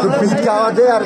Kawaje আর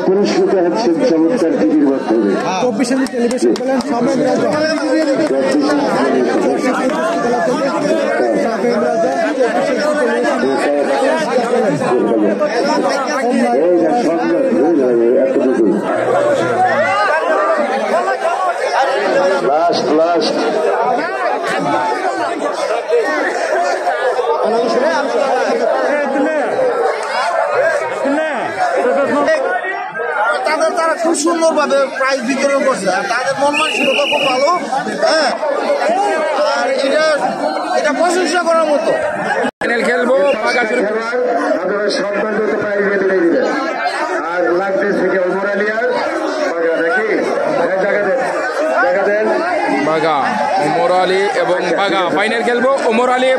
পুরস্কৃত হচ্ছেন চমৎকার টিভির মাধ্যমে 24 টেলিভিশন বলেন সমেন রাজা লাস্ট তারা খুব সুন্দর ভাবে প্রাইজ বিতরণ করছে আর তাদের মন মানসিকতা খুব ভালো। হ্যাঁ, আর এটা প্রশংসা করার মতো। ফাইনাল খেলবো আর লাগতেছে কি ওমর আলী আর বাগা দেখি বাগা ওমর আলী এবং বাগা ফাইনাল খেলবো। ওমর আলী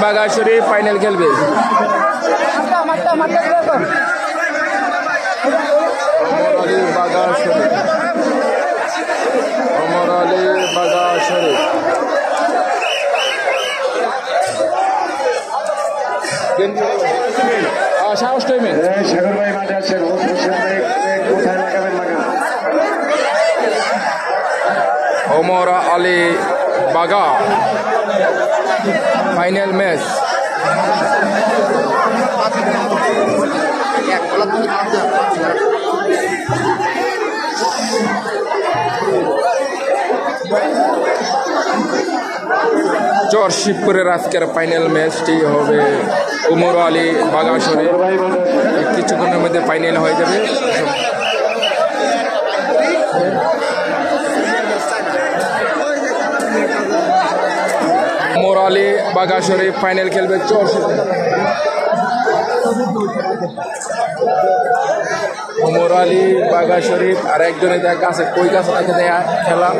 বাগা শরীফ ফাইনাল খেলবে। ওমর আলী বাগা শরীফ সাহস টাইমে সাগর ভাই মাঠে আছেন, কোথায় লাগাবেন লাগা। ওমর আলী বাগা ফাইনাল ম্যাচ। চর শিবপুরের আজকের ফাইনাল ম্যাচটি হবে ওমর আলী বাগা শরীফ। কিছুক্ষণের মধ্যে ফাইনাল হয়ে যাবে। ওমর আলী বাগা শরীফ ফাইনাল খেলবে চর শিবপুর। ওমর আলী বাগা শরীফ আর একজনের কাছে কই কাছে রেখে দেয় খেলা।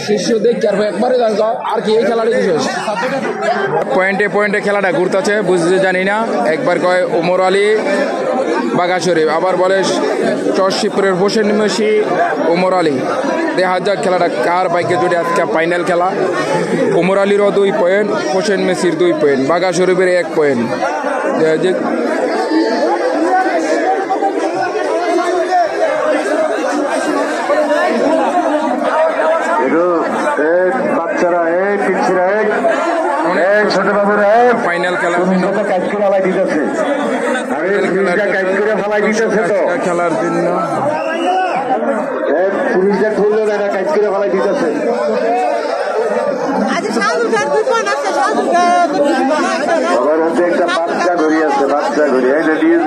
শিষ্য দেখতে আর একবারে আর কি এই খেলাটা বিশেষ পয়েন্টে খেলাটা ঘুরতেছে বুঝতে জানি না। একবার কয় ওমর আলী বাগা শরীফ, আবার বলে চর শিবপুরের হোসেন মেসি ওমর আলী। দেখা যাক খেলাটা কার বাইকে জুড়ে আজকে ফাইনাল খেলা। ওমর আলীরও 2 পয়েন্ট, হোসেন মেসির 2 পয়েন্ট, বাগা শরীফের 1 পয়েন্ট। ছোট বাবুরা ফাইনাল খেলা কাজ করে ফেলাই দিতেছে, খেলার জন্য পুলিশরা খুললো না, কাজ করে ফেলাই দিতেছে। আবার হচ্ছে একটা বাচ্চা ঘড়ি আছে, বাচ্চা ঘড়ি এটা দিয়ে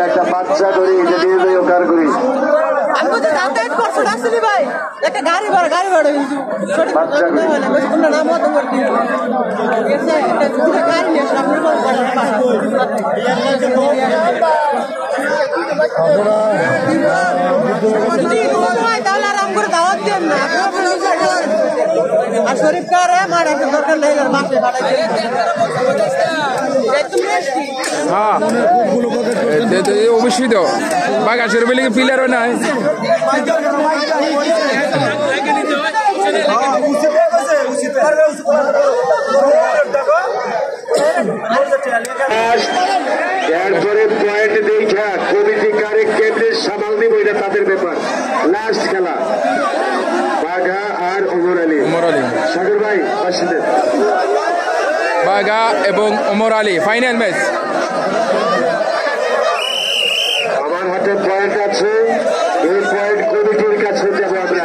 একটা বাচ্চা ঘড়ি এটা দিয়ে ও কার ঘড়ি শরীফ কারে মারা দরকার নেই অবশ্যই তো বাগা শরীফ প্লেয়ারও নাই। এরপরে পয়েন্ট দেখা কমিটি কারে কেন্দ্রে সামাল দিব এটা তাদের ব্যাপার। লাস্ট খেলা বাঘা আর ওমর আলী। সাগর ভাই বাসিদের বাঘা এবং ওমর আলী ফাইনাল ম্যাচ। আমার হাতে পয়েন্ট আছে, এই পয়েন্ট কমিটির কাছে যাবো আমরা।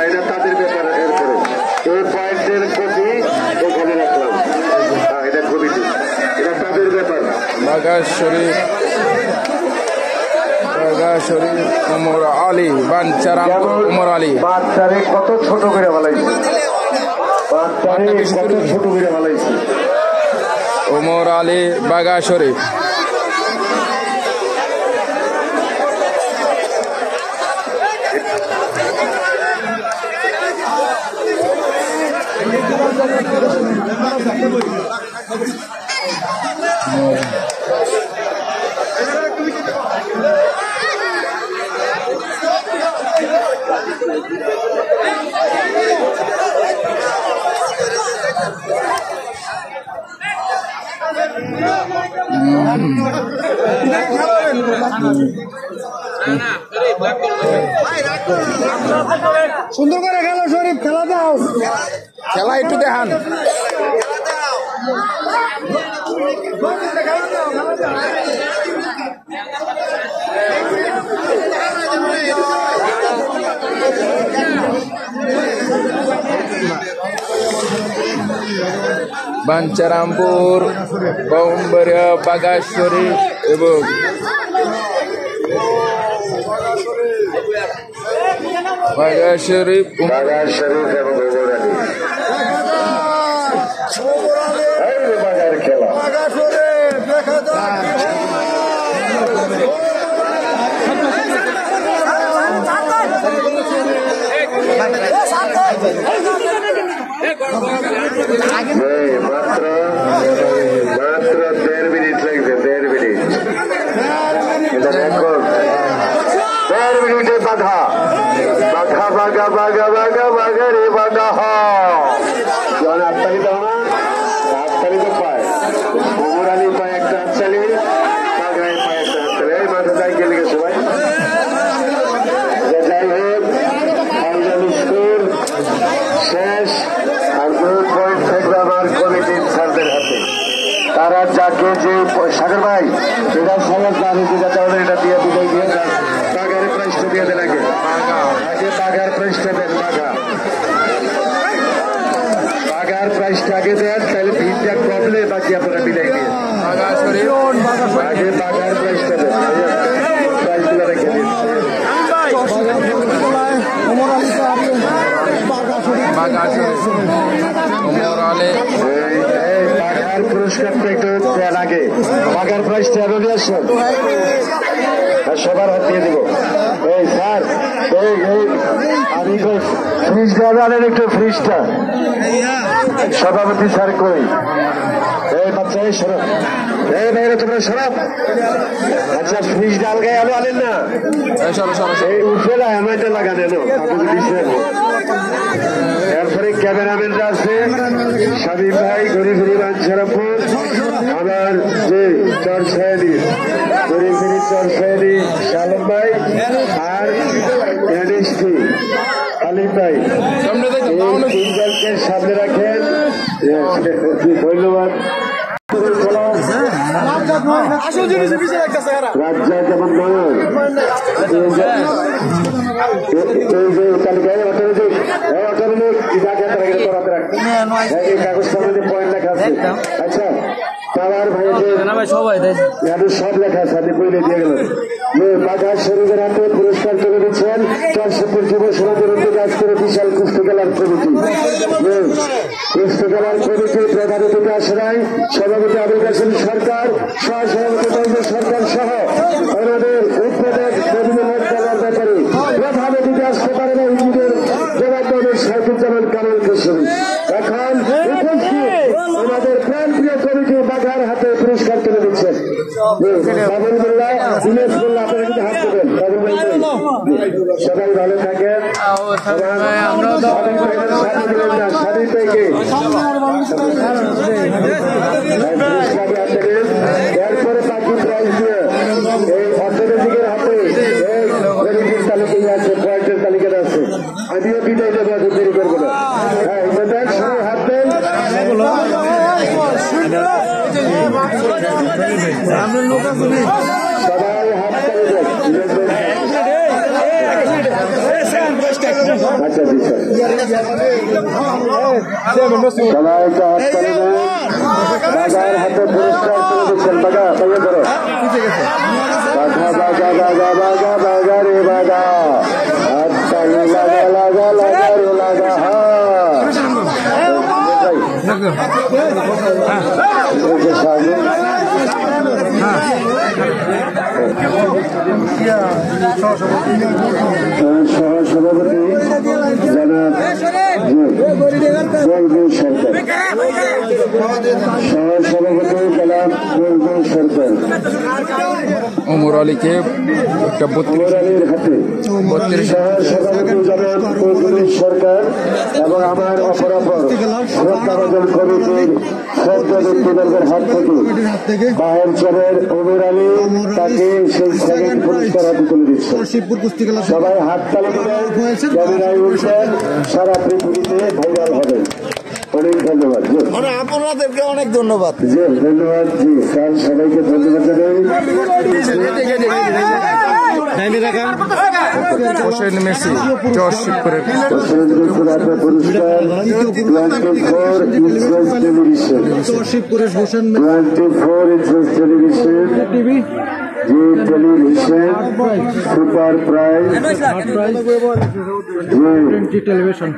উমর আলী বাঞ্চারামপুর উমর আলী বাচ্চারে কত ছোট করে বলাইছে উমর আলী বাগা শরীফ সুন্দর করে খেলো শরীফ, খেলা দাও, খেলা একটু দেখান। বাঞ্চারামপুর কৌম্বরিয়া বাগা শরীফ এবং বাগা শরীফ এবং বাগার খেলা মাত্র 1.5 মিনিট লাগবে, 1.5 মিনিট। এটা রেকর্ড। 1.5 মিনিটে বাঘা বাঘা বাঘা বাঘা বাঘা বাঘা রে বাঘা জন হাততালি দাও না, হাততালি তো পায়। উমর আলী পায় একটা হাততালি, বাঘায় পায় একটা হাততালি। এই মাথা যাই গেলে গেছে ভাই। যাই হোক, ফাইনাল স্কোর শেষ। আর 2 পয়েন্ট থাকবে আমার কমিটির স্যারদের হাতে। তারা যাকে যে সাগর ভাই এটা সবার জানি যেটা তাহলে এটা দিয়ে বিদায় দিয়ে যান। বাঘারে প্রাইসটা দিয়ে দেন আগে, বাঘার প্রাইসটা দেন। বাঘার প্রাইসটা আগে দেন, তাহলে ফিডব্যাক প্রবলে বাকি আপনারা বিদায় দিয়ে আগে বাঘার প্রাইসটা দেন। প্রাইসগুলো রেখে দিন। বাঘার পুরস্কারটা একটু দেন আগে, বাঘার প্রাইসটা আরো দিয়ে আসুন, সবার হাত দিয়ে দিব। এই স্যার আমি ফ্রিজটা জানেন, একটু ফ্রিজটা সভাপতি স্যার কই। এই বাচ্চা এই সরব, এই বাইরে তোমরা সরব। আচ্ছা ফ্রিজটা আলগায় আলো আনেন না, এই উঠে না আমারটা লাগা দেন। এরপরে ক্যামেরাম্যানরা আছে শামীম ভাই, গরিফিরি বাঞ্চারামপুর, আমার যে চরসায়ালি গরিফিরি চরসায়ালি শালম ভাই, আর এনএসটি আলিম ভাই। এই তিনজনকে সামনে রাখেন, ধন্যবাদ। রাজ্যা যেমন নয়ন কাগজ পয়েন্ট লেখা আছে। আচ্ছা পাওয়ার ভাইদের সব লেখা আছে, আপনি বইলে দিয়ে গেলেন। বাঘা শরীফের হাতে পুরস্কার তুলে দিচ্ছেন চরশপুর যুব সমাজের উদ্যোগে আজকের বিশাল কুস্তি খেলার কমিটি। কুস্তি খেলার কমিটি প্রধান অতিথি আশ্রয় সভাপতি আবুল কাসেম সরকার, সহসভাপতি মহিলা সরকার সহ আমাদের উদ্বোধক খেলার ব্যাপারে প্রধান অতিথি আসতে পারে না ইঞ্জিনের জবাব দেবেন সাইফুজ্জামান কামাল কেশরী। এখন উপস্থিত আমাদের প্রাণপ্রিয় কমিটি বাঘার হাতে পুরস্কার তুলে দিচ্ছেন। বাবুল্লাহ দিনেশ বলল আপনারা কিন্তু হাত দেবেন। সবাই ভালো থাকেন। এরপরে বাকি প্রাইজ দিয়ে এই অর্থনৈতিকের হাতে তালিকা আছে, পয়েন্টের তালিকাটা আছে। আমিও বিদায় দেবো, দেরি করবো না। হ্যাঁ সবাই হাত দেন। সবাই হাত তালি দেন। আচ্ছা জি স্যার সবাইকে হাত করে দেন বাগার হাতে পুরস্কার তুলে দিচ্ছেন বাগা পাইয়ে ধরো বাগা বাগা বাগা বাগা বাগা রে বাগা হাত তালি লাগা লাগা লাগা রে লাগা সহসভাপতি জনাব বুলবুল সরকার সহসভাপতি জনাব বুলবুল সরকার ওমর আলীকে একটা ওমর আলীর হাতে সহসভাপতি জনাব বুলবুল সরকার এবং আমার অপরাপর শ্রদ্ধাভাজন কমিটির সদ্য ব্যক্তিবর্গের হাত থেকে বাহের চরের ওমর আলী তাকে সেই সেকেন্ড পুরস্কার হাতে তুলে দিচ্ছে সবাই হাত তালি দেবেন ক্যামেরায় উঠবেন সারা পৃথিবীতে ভাইরাল হবে অনেক ধন্যবাদ আপনাদেরকে অনেক ধন্যবাদ জি ধন্যবাদ জি স্যার সবাইকে ধন্যবাদ জানাই হোসেন মেসি জর্জ শিবপুরের পুরস্কার 24 ইঞ্চেস টেলিভিশন 24 ইঞ্চেস টেলিভিশন জি টেলিভিশন সুপার প্রাইজ জি টেলিভিশন